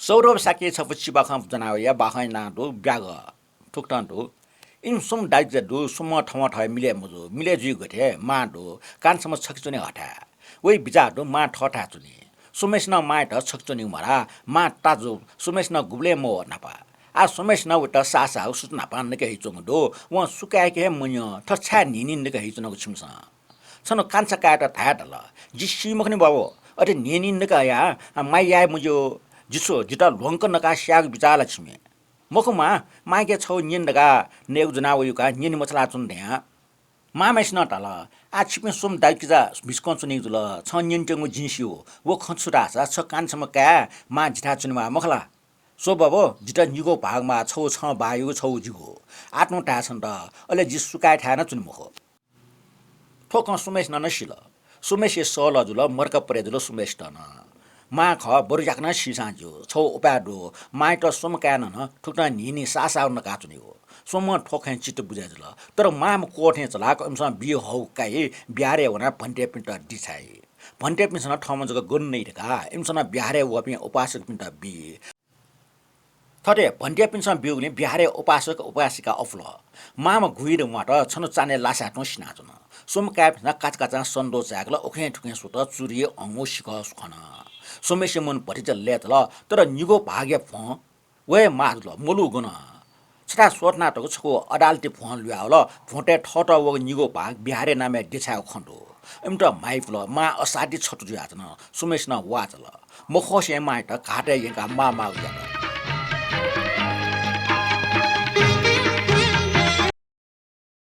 सौरभ साके छपछि बाखा जनावया बाखा नादो bag ठुक्टान्डो in सुम दाइज दो सुम ठम ठ मिले मुजो मिले जु गथे माडो कानसम छकचुने हटा ओइ बिजाडो मा ठठा चुने सुमेश न माट छकचुने मरा मा ताजो सुमेश न गुब्ले मो नापा आ सुमेश न उता सासा सुतना पान नके हिचोङदो व सुकाय के मुन्य ठछा निनि नके हिचोङको छिमसा छनो कान्छा काटा थाडल जिसी मखनि बाबो अरे निनि नका या माइया मुजो जिसो जिता लोंक नका स्याग बिचाला छिमे मखमा माइके छौ निन्दगा नेउ जनावयुका निनि मछला चुन ध्या मामेस न तल आ छिपे सोम दाइकिजा बिस्कन चुनि जुल छ निन्टेङु जिन्सियो वो खन्छुरा छ कान्छम का मा जिथा चुनमा मखला सो बाबो जिता निगो भागमा छौ छ बायु छौ जिगो आत्म टाछन् त अले जिसुकाय थाना चुन मख ठोक सुमेश न नसिल सुमेश सल जुल मर्क परे जुल सुमेश त न मा ख बरु जाक्न सिसाजु छौ उपाडो माइत सोम कान न ठुक्न निनी सासा न काचुनि हो सोम ठोखे चित बुझा जुल तर माम कोठे चलाको अमसा बि हौ काई ब्यारे वना भन्टे पिन्ट दिछाई भन्टे पिन्सन ठम जग गुन नै ढका इमसन ब्यारे वपि उपासक पिन्ट बि थटे भन्टे पिन्सन बिउले बिहारे उपासक उपासिका अफल माम घुइर माट छन चाने लासा टो सिनाजन सोम काप न काचकाचा सन्दो जागल ओखे ठुके सुत चुरी अंगो सिक सुखन सोमेश मन भटिज लेतल तर निगो भाग्य फ वे माजल मोलु गुन छटा सोटना टको छको अडाल्टी फोन ल्याउल फोटे ठट व निगो भाग बिहारे नामे देछाउ खण्डो एमट माइफल मा असाटी छटु जुयाजन सोमेश न वाचल मखोसे माइट घाटे यका मा मा